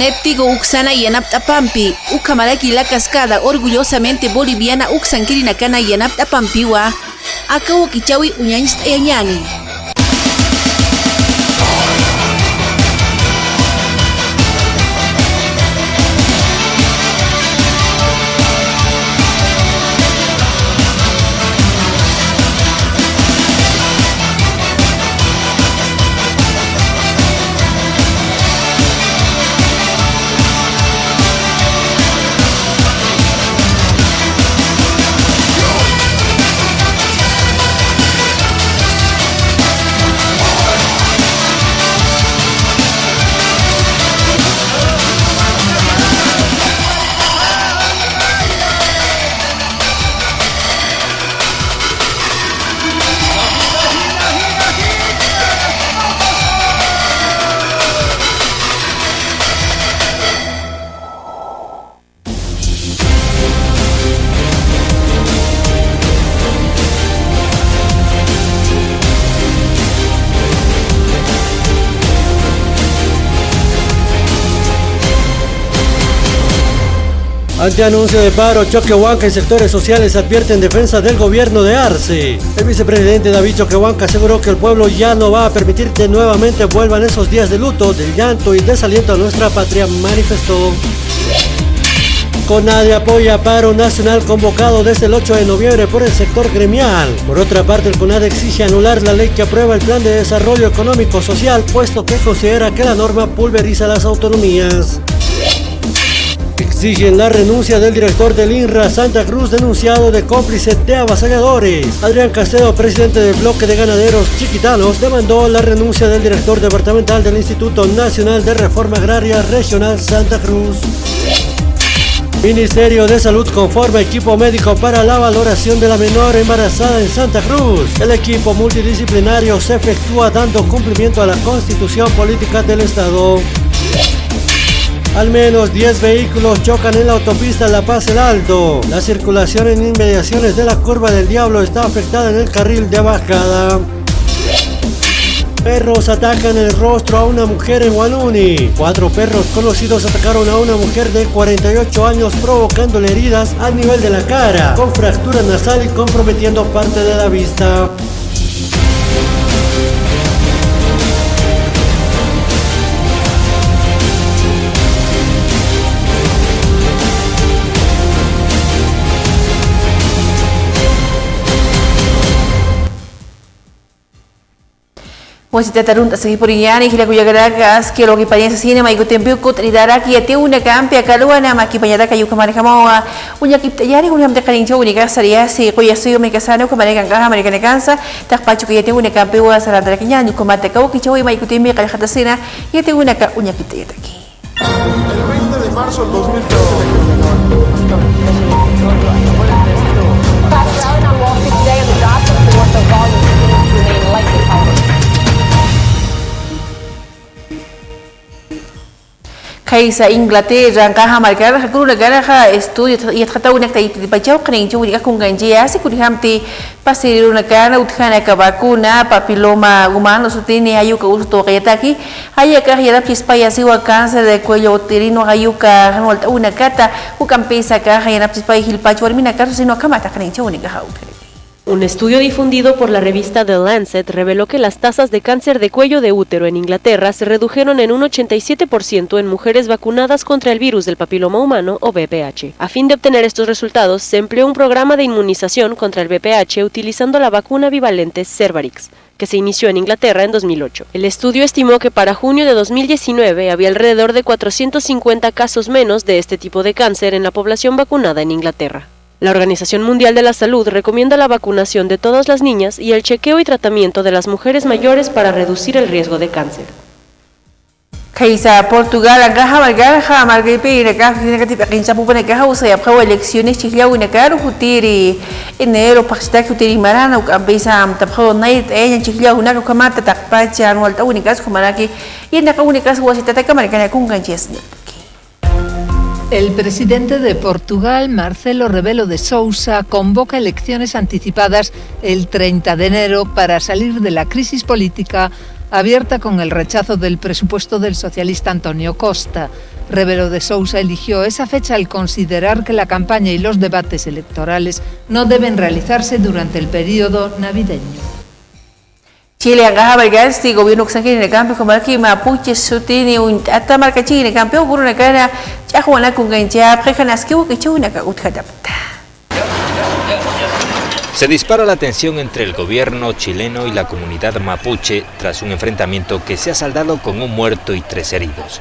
Néptigo Uxana y Yanaptapampi, Ucamaraki la cascada, orgullosamente boliviana Uxanquirinacana y Yanaptapampiwa, Acabo Kichawi Uñanist Eñani. Ante anuncio de paro, Choquehuanca y sectores sociales advierten defensa del gobierno de Arce. El vicepresidente David Choquehuanca aseguró que el pueblo ya no va a permitir que nuevamente vuelvan esos días de luto, del llanto y desaliento a nuestra patria, manifestó. CONADE apoya paro nacional convocado desde el 8 de noviembre por el sector gremial. Por otra parte, el CONADE exige anular la ley que aprueba el Plan de Desarrollo Económico Social, puesto que considera que la norma pulveriza las autonomías. Exigen la renuncia del director del INRA Santa Cruz, denunciado de cómplice de avasalladores. Adrián Castelo, presidente del bloque de ganaderos chiquitanos, demandó la renuncia del director departamental del Instituto Nacional de Reforma Agraria Regional Santa Cruz. Ministerio de Salud conforma equipo médico para la valoración de la menor embarazada en Santa Cruz. El equipo multidisciplinario se efectúa dando cumplimiento a la Constitución Política del Estado. Al menos 10 vehículos chocan en la autopista La Paz El Alto. La circulación en inmediaciones de la Curva del Diablo está afectada en el carril de bajada. Perros atacan el rostro a una mujer en Huanuni. 4 perros conocidos atacaron a una mujer de 48 años provocándole heridas al nivel de la cara, con fractura nasal y comprometiendo parte de la vista. Wasita tarunta sa hipuriyan, ihila kuya garagas, kilo kipanya sa sine, may gutempiu kut ridaraki, ate una kampia kalua na makipanyada kayo kamari kamawa, unya kiptayari kung hamda kaling chow, unika sariya si kuya suyo may kasano, kamari kang kaha, kamari kanakansa, takpacho kaya ate una kampiwa sa radara kanya, yung kumate kaw, kichaw may gutempiu kalakatasina, ate una ka, unya kiptayataki. El 20 de marzo del 2013 Kaisa Inglaterra ang kahamarkar hakuru negara ka estudio yat kata unak tai pachau kning churi ka kung ganjia si kurihamti pasiru negara uthana ka vacuna papiloma humano sutini ayu ka usto kayataki haya ka haya pispaya siwa cáncer de cuello uterino ayu ka hanwalta una kata ukampesa ka haya pispaya hilpachu armina ka sino kamata kning churi ka hau. Un estudio difundido por la revista The Lancet reveló que las tasas de cáncer de cuello de útero en Inglaterra se redujeron en un 87% en mujeres vacunadas contra el virus del papiloma humano o VPH. A fin de obtener estos resultados, se empleó un programa de inmunización contra el VPH utilizando la vacuna bivalente Cervarix, que se inició en Inglaterra en 2008. El estudio estimó que para junio de 2019 había alrededor de 450 casos menos de este tipo de cáncer en la población vacunada en Inglaterra. La Organización Mundial de la Salud recomienda la vacunación de todas las niñas y el chequeo y tratamiento de las mujeres mayores para reducir el riesgo de cáncer. Kaisa Portugal agaha margaha margaipe nagaha negatif akinsa pupa nagaha usayap kawa elecciones chihliaw nagaru hutiri enero pakistak hutiri marana uk ambesa tapkaw nait enya chihliaw nagaw kamata takpacha anualta unikas kumaraki y naka unikas wasitata kamarikana kung ganches. El presidente de Portugal, Marcelo Rebelo de Sousa, convoca elecciones anticipadas el 30 de enero para salir de la crisis política abierta con el rechazo del presupuesto del socialista Antonio Costa. Rebelo de Sousa eligió esa fecha al considerar que la campaña y los debates electorales no deben realizarse durante el periodo navideño. Chile ang si gobierno que en el campo como aquí Mapuche sutini un hasta marca Chile en campo por una cara ya juana con gancha prejanas que chuna ka utkadapta. Se dispara la tensión entre el gobierno chileno y la comunidad mapuche tras un enfrentamiento que se ha saldado con un muerto y 3 heridos.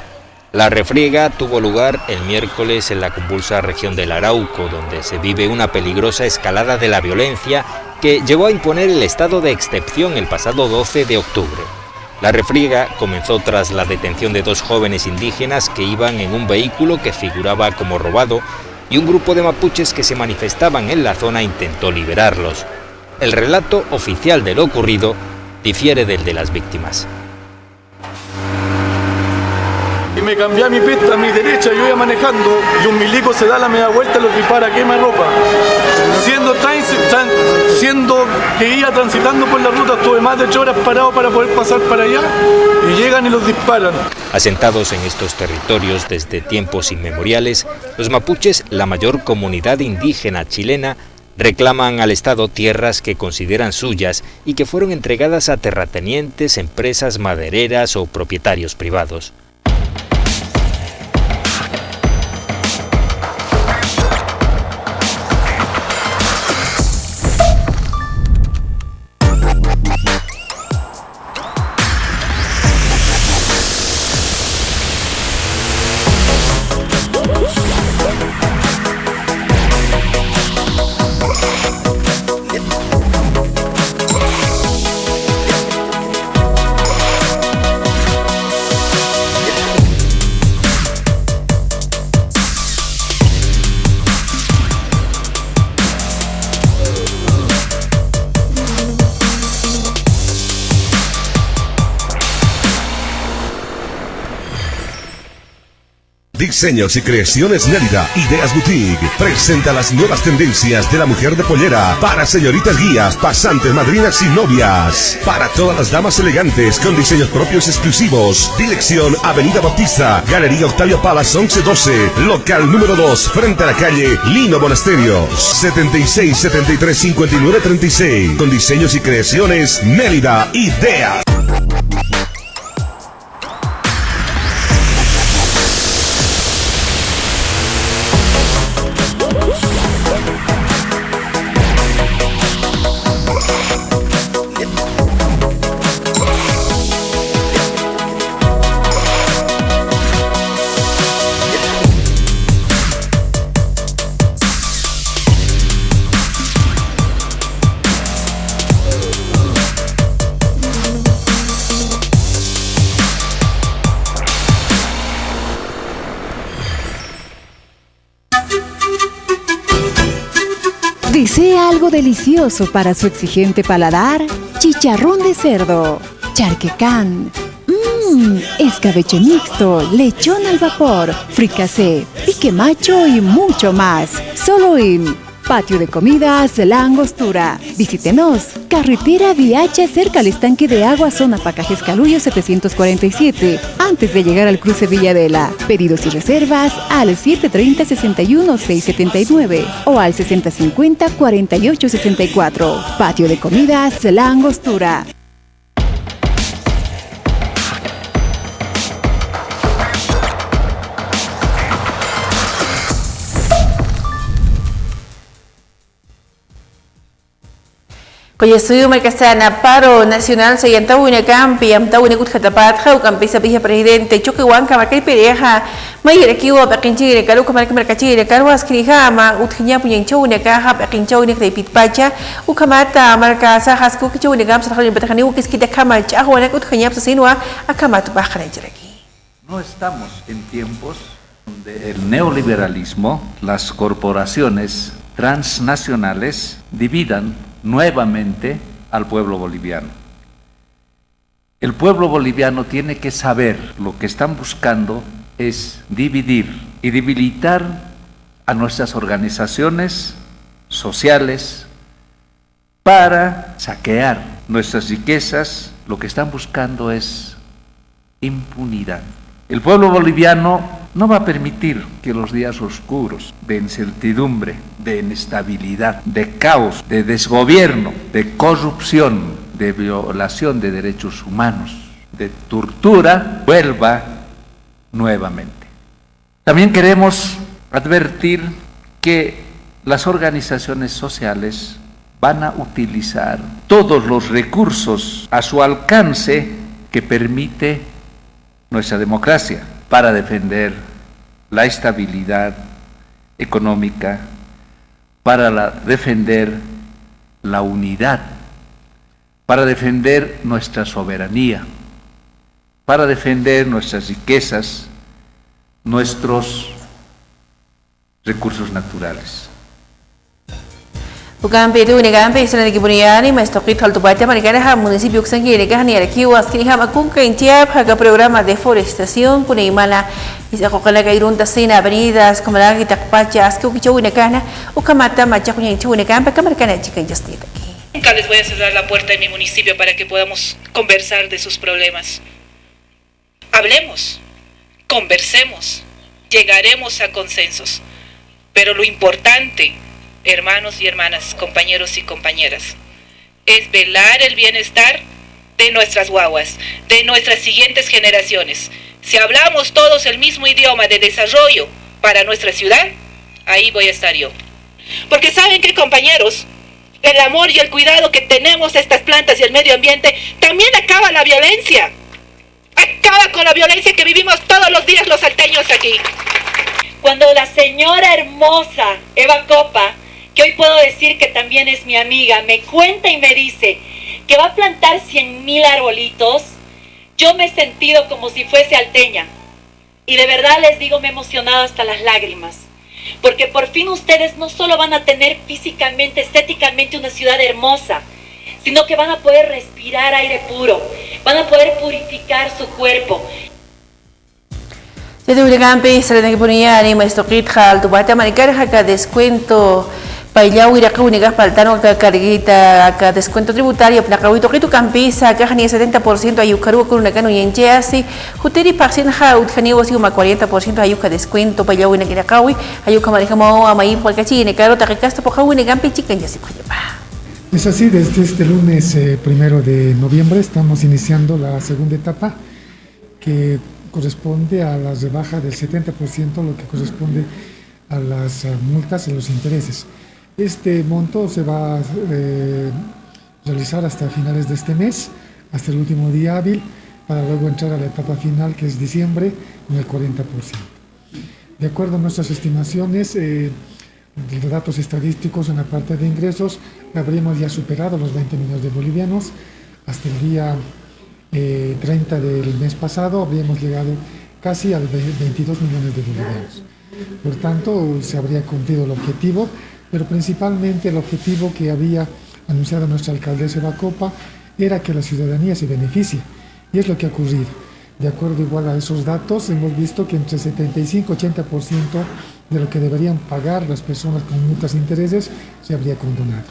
La refriega tuvo lugar el miércoles en la convulsa región del Arauco, donde se vive una peligrosa escalada de la violencia que llevó a imponer el estado de excepción el pasado 12 de octubre. La refriega comenzó tras la detención de 2 jóvenes indígenas que iban en un vehículo que figuraba como robado y un grupo de mapuches que se manifestaban en la zona intentó liberarlos. El relato oficial de lo ocurrido difiere del de las víctimas. Y me cambié a mi pista, a mi derecha, yo iba manejando y un milico se da la media vuelta y los dispara, quema ropa. Siendo que iba transitando por la ruta, estuve más de 8 horas parado para poder pasar para allá y llegan y los disparan. Asentados en estos territorios desde tiempos inmemoriales, los mapuches, la mayor comunidad indígena chilena, reclaman al Estado tierras que consideran suyas y que fueron entregadas a terratenientes, empresas madereras o propietarios privados. Diseños y creaciones Mérida, Ideas Boutique, presenta las nuevas tendencias de la mujer de pollera para señoritas guías, pasantes, madrinas y novias. Para todas las damas elegantes con diseños propios exclusivos. Dirección Avenida Bautista, Galería Octavio Palas 1112, local número 2, frente a la calle Lino Monasterios, 76 73 59 36. Con diseños y creaciones Mérida, Ideas. ¿Desea algo delicioso para su exigente paladar? Chicharrón de cerdo, charquecán, escabeche mixto, lechón al vapor, fricasé, pique macho y mucho más. Solo en Patio de Comidas La Angostura. Visítenos. Carretera Viacha cerca al estanque de agua, zona Pacajes Calullo 747, antes de llegar al cruce Villadela. Pedidos y reservas al 730-61-679 o al 6050-4864. Patio de Comidas La Angostura. Kuya suyo markasana paro nacional sa yantawin na kampi am tawin ikut katapat kau kampi sa piha presidente choque wanka markai pereja may rekiwa pakinchi kalu kamar markachi karwas kiniha ma uthinya punya chau na ka ha pakinchau ni kai pitpacha u kamata marka sa hasku kichau ni gam sa khalin batakani u kiskita kama chahu na uthinya sa sinwa akamatu bakhana jiraki. No estamos en tiempos donde el neoliberalismo, las corporaciones transnacionales dividan nuevamente al pueblo boliviano. El pueblo boliviano tiene que saber lo que están buscando es dividir y debilitar a nuestras organizaciones sociales para saquear nuestras riquezas, lo que están buscando es impunidad. El pueblo boliviano no va a permitir que los días oscuros de incertidumbre, de inestabilidad, de caos, de desgobierno, de corrupción, de violación de derechos humanos, de tortura, vuelva nuevamente. También queremos advertir que las organizaciones sociales van a utilizar todos los recursos a su alcance que permite nuestra democracia para defender la estabilidad económica, para defender la unidad, para defender nuestra soberanía, para defender nuestras riquezas, nuestros recursos naturales. Bukan itu ni kan pesen lagi punya ni mas tokit hal tu baca mereka dah municipio sendiri ni kan ni ada kiwas kini ham akung kan tiap haga programa deforestación punya mana isa ko kala kay runta sina avenidas como la kita pacha asko que chuina kana o kamata macha kunya chuina kan pa kamar kana chica justicia aquí. Nunca les voy a cerrar la puerta en mi municipio para que podamos conversar de sus problemas. Hablemos, conversemos, llegaremos a consensos, pero lo importante, hermanos y hermanas, compañeros y compañeras, es velar el bienestar de nuestras guaguas, de nuestras siguientes generaciones. Si hablamos todos el mismo idioma de desarrollo para nuestra ciudad, ahí voy a estar yo. Porque ¿saben qué, compañeros? El amor y el cuidado que tenemos a estas plantas y el medio ambiente también acaba la violencia. Acaba con la violencia que vivimos todos los días los salteños aquí. Cuando la señora hermosa Eva Copa, que hoy puedo decir que también es mi amiga, me cuenta y me dice que va a plantar 100,000 arbolitos, yo me he sentido como si fuese alteña. Y de verdad les digo, me he emocionado hasta las lágrimas. Porque por fin ustedes no solo van a tener físicamente, estéticamente una ciudad hermosa, sino que van a poder respirar aire puro, van a poder purificar su cuerpo. Jadi udah pesen lagi punya ni mas tokit hal tu baca mereka haga descuento Pailau ira ka unigas paltano ka carguita ka descuento tributario na ka wito kitu campisa ka hani 70% ayukaru kun na kanu yencheasi huteri paksin ha utkani wasi uma 40% ayuka descuento Pailau ina kira kawi ayuka maneja mo amai por kachine karo ta kasta po kawi gampi chicken yasi pa. Es así, desde este lunes 1 de noviembre estamos iniciando la segunda etapa que corresponde a la rebaja del 70%, lo que corresponde a las multas y los intereses. Este monto se va a realizar hasta finales de este mes, hasta el último día hábil, para luego entrar a la etapa final, que es diciembre, con el 40%. De acuerdo a nuestras estimaciones, de datos estadísticos en la parte de ingresos, habríamos ya superado los 20 millones de bolivianos. Hasta el día 30 del mes pasado habríamos llegado casi a 22 millones de bolivianos. Por tanto, se habría cumplido el objetivo, pero principalmente el objetivo que había anunciado nuestra alcaldesa Eva Copa era que la ciudadanía se beneficie, y es lo que ha ocurrido. De acuerdo igual a esos datos, hemos visto que entre 75 y 80% de lo que deberían pagar las personas con multas e intereses se habría condonado.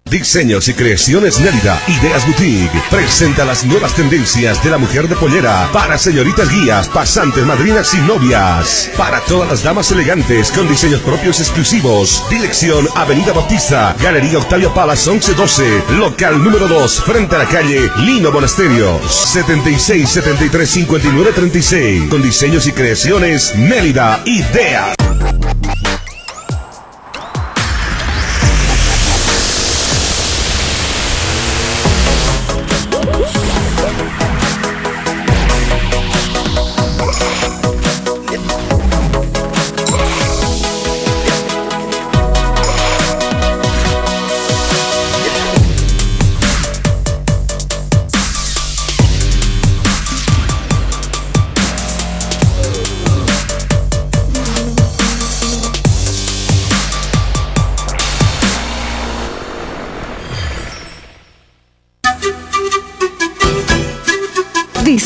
Diseños y creaciones Nélida, Ideas Boutique, presenta las nuevas tendencias de la mujer de pollera para señoritas guías, pasantes, madrinas y novias. Para todas las damas elegantes con diseños propios exclusivos. Dirección Avenida Bautista, Galería Octavio Palas 1112, local número 2, frente a la calle Lino Monasterios, 76 73 59 36. Con diseños y creaciones Nélida, Ideas.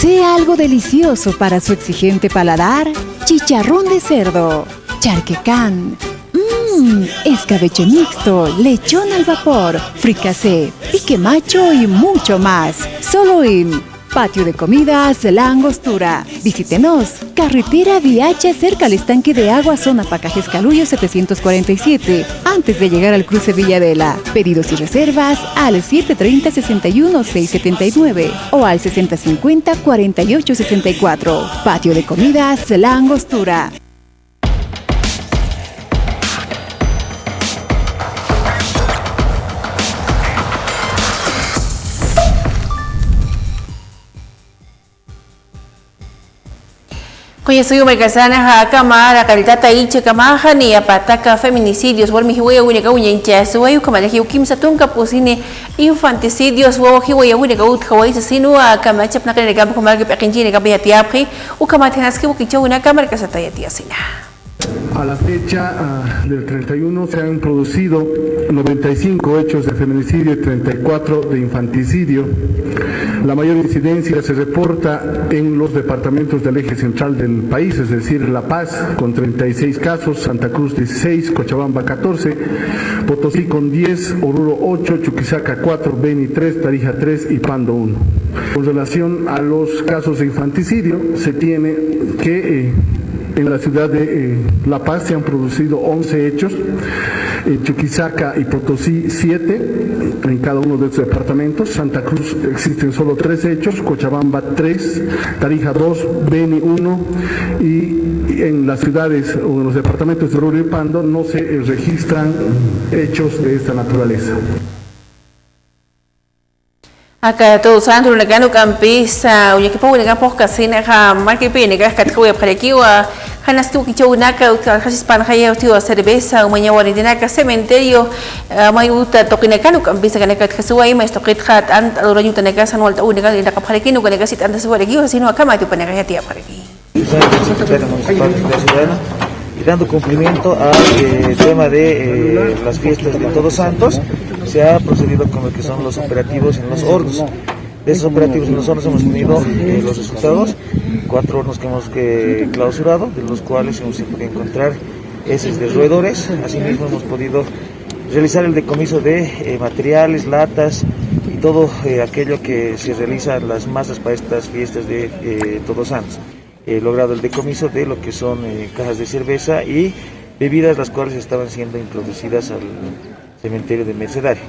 ¿Desea algo delicioso para su exigente paladar? Chicharrón de cerdo, charquecán, escabeche mixto, lechón al vapor, fricasé, pique macho y mucho más. Solo en Patio de Comidas La Angostura. Visítenos. Carretera Viacha, cerca al estanque de agua, zona Pacajes Calullo 747, antes de llegar al cruce Villadela. Pedidos y reservas al 730-61-679 o al 6050-4864. Patio de Comidas La Angostura. Kuya suyo may kasana ha kamara kalitata icha kamaha ni apataka feminicidios wal mihiwaya wina ka unya incha suwayo kamala hiu kim satun kapusine infanticidios wo hiwaya wina ka ut kawai sa sinua kamachap na kanina kampo kamala kipakinjini kabihatiapri u kamatinaski wukicha wina kamara kasatayatiasina. A la fecha del 31 se han producido 95 hechos de feminicidio y 34 de infanticidio. La mayor incidencia se reporta en los departamentos del eje central del país, es decir, La Paz con 36 casos, Santa Cruz 16, Cochabamba 14, Potosí con 10, Oruro 8, Chuquisaca 4, Beni 3, Tarija 3 y Pando 1. Con relación a los casos de infanticidio, se tiene que en la ciudad de La Paz se han producido 11 hechos, en Chuquisaca y Potosí 7, en cada uno de estos departamentos. Santa Cruz existen solo 3 hechos, Cochabamba 3, Tarija 2, Beni 1 y en las ciudades o en los departamentos de Oruro y Pando no se registran hechos de esta naturaleza. Acá todos santos una cano campisa uya que pau una campo casina ha marque pene que kat kau para aquí wa hanas tu que chau naka hasis pan haya tu cerveza umanya waridina ka cementerio mai uta tokina cano campisa kana kat kasuai mai stokit khat ant alura yuta naka sanwal ta una ka para aquí no kana kasit anta suara aquí sino akama tu pana ka tia para aquí. Y dando cumplimiento al tema de las fiestas de Todos Santos, se ha procedido con lo que son los operativos en los hornos. De esos operativos en los hornos hemos tenido los resultados, 4 hornos que hemos clausurado, de los cuales hemos podido encontrar heces de roedores. Asimismo hemos podido realizar el decomiso de materiales, latas y todo aquello que se realiza en las masas para estas fiestas de Todos Santos. He logrado el decomiso de lo que son cajas de cerveza y bebidas, las cuales estaban siendo introducidas al cementerio de Mercedario.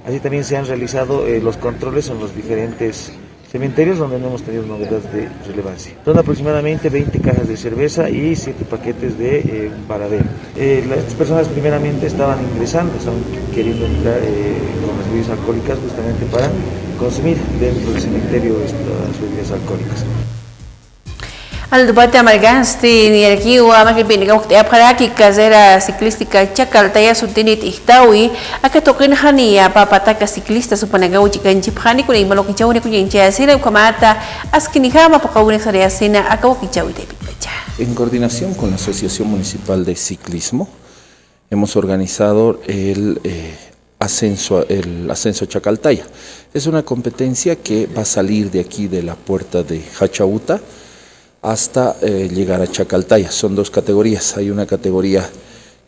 Así también se han realizado los controles en los diferentes cementerios donde no hemos tenido novedades de relevancia. Son aproximadamente 20 cajas de cerveza y 7 paquetes de varadero. Estas personas primeramente estaban ingresando, estaban queriendo entrar con las bebidas alcohólicas justamente para consumir dentro del cementerio estas bebidas alcohólicas. Al debate amalgasti ni aquí wa makipini ka wakti apharaki carrera ciclística Chacaltaya sutinit ihtawi akatokin hania papataka ciclista supanaga uchikan chiphani kun imaloki chawni kun sina kamata askinihama pakawni sariasina akawaki chawi de pitpacha. En coordinación con la Asociación Municipal de Ciclismo hemos organizado el ascenso Chacaltaya. Es una competencia que va a salir de aquí de la puerta de Hachauta hasta llegar a Chacaltaya. Son 2 categorías. Hay una categoría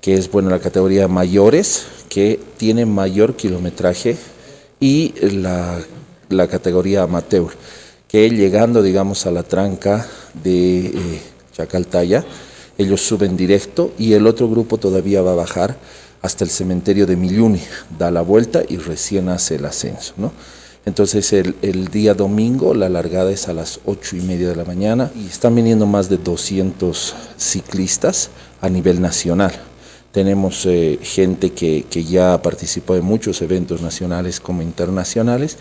que es, la categoría mayores, que tiene mayor kilometraje, y la categoría amateur, que llegando, digamos, a la tranca de Chacaltaya, ellos suben directo y el otro grupo todavía va a bajar hasta el cementerio de Milluni, da la vuelta y recién hace el ascenso, ¿no? Entonces el día domingo la largada es a las 8:30 de la mañana y están viniendo más de 200 ciclistas a nivel nacional. Tenemos gente que ya participó en muchos eventos nacionales como internacionales.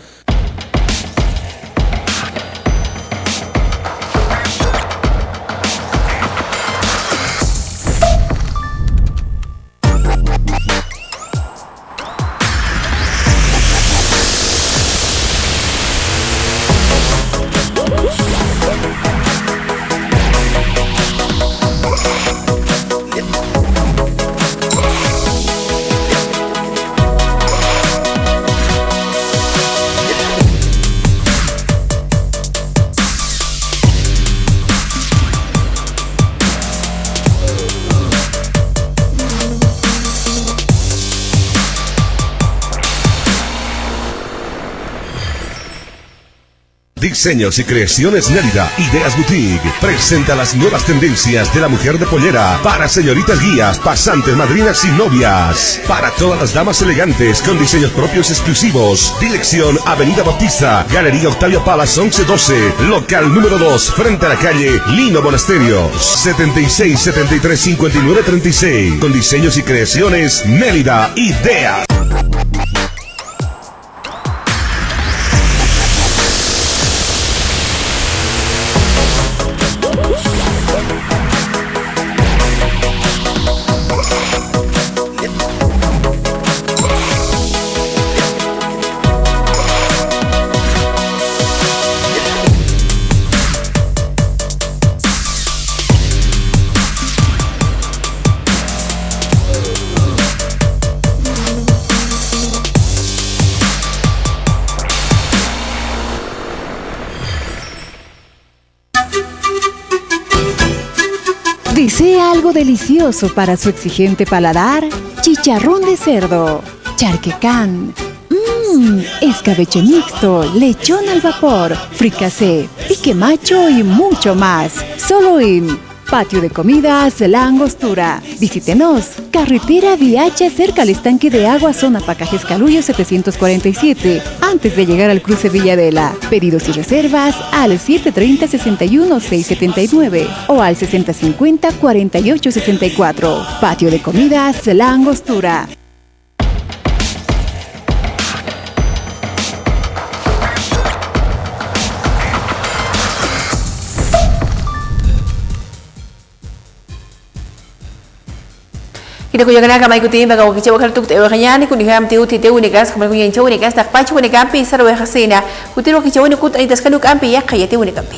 Diseños y Creaciones Mérida, Ideas Boutique, presenta las nuevas tendencias de la mujer de pollera para señoritas guías, pasantes, madrinas y novias. Para todas las damas elegantes con diseños propios exclusivos. Dirección Avenida Bautista, Galería Octavio Palas 1112, local número 2, frente a la calle Lino Monasterios, 76 73 59 36. Con Diseños y Creaciones Mérida, Ideas. ¿Desea algo delicioso para su exigente paladar? Chicharrón de cerdo, charquecán, escabeche mixto, lechón al vapor, fricasé, pique macho y mucho más. Solo en Patio de Comidas La Angostura. Visítenos. Carretera Viacha, cerca al estanque de agua, zona Pacajes Calullo 747, antes de llegar al cruce Villadela. Pedidos y reservas al 730-61-679 o al 6050-4864. Patio de Comidas La Angostura. Kita kuyakan kamay ko tin baga wakicha wakal tuk tewa kanyani kuni ham tiu ti tewa nikas kamay kuyan chawa nikas tak pachu ni kampi sarwa hasina kutir wakicha wani kut anitas kanu kampi ya kaya tewa ni kampi.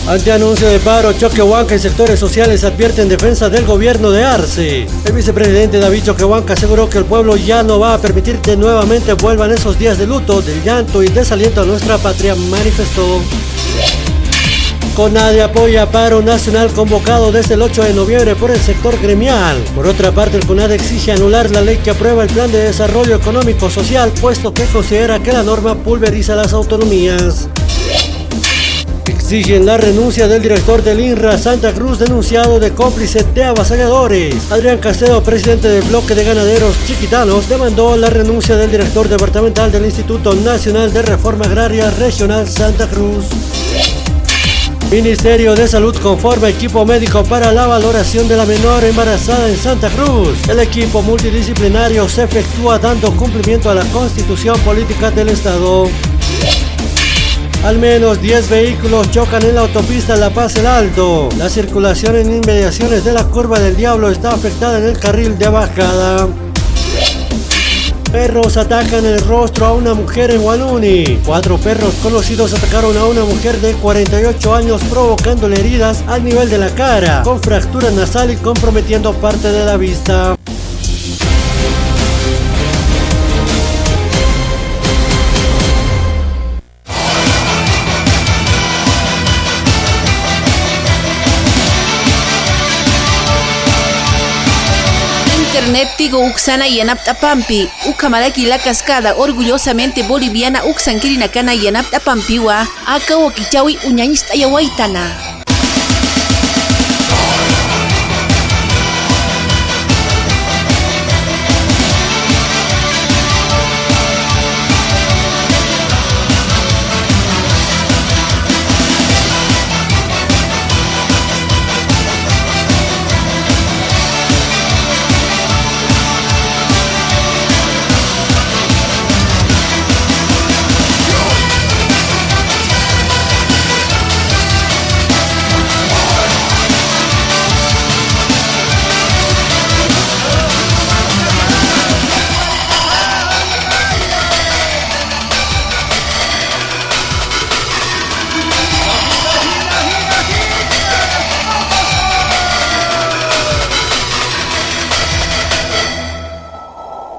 Ante anuncio de paro, Choquehuanca y sectores sociales advierten defensa del gobierno de Arce. El vicepresidente David Choquehuanca aseguró que el pueblo ya no va a permitir que nuevamente vuelvan esos días de luto, del llanto y desaliento a nuestra patria, manifestó. CONADE apoya paro nacional convocado desde el 8 de noviembre por el sector gremial. Por otra parte, el CONADE exige anular la ley que aprueba el Plan de Desarrollo Económico Social, puesto que considera que la norma pulveriza las autonomías. Exigen la renuncia del director del INRA Santa Cruz, denunciado de cómplice de avasalladores. Adrián Castedo, presidente del bloque de ganaderos chiquitanos, demandó la renuncia del director departamental del Instituto Nacional de Reforma Agraria Regional Santa Cruz. Ministerio de Salud conforma equipo médico para la valoración de la menor embarazada en Santa Cruz. El equipo multidisciplinario se efectúa dando cumplimiento a la Constitución Política del Estado. Al menos 10 vehículos chocan en la autopista La Paz El Alto. La circulación en inmediaciones de la Curva del Diablo está afectada en el carril de bajada. Perros atacan el rostro a una mujer en Huanuni. 4 perros conocidos atacaron a una mujer de 48 años provocándole heridas al nivel de la cara, con fractura nasal y comprometiendo parte de la vista. Internet Tigo Uxana y Anaptapampi, Ucamaraki la Cascada, orgullosamente boliviana, Uxankirinacana y Anaptapampiwa, Aka Wakichawi Uñañista Yawaitana.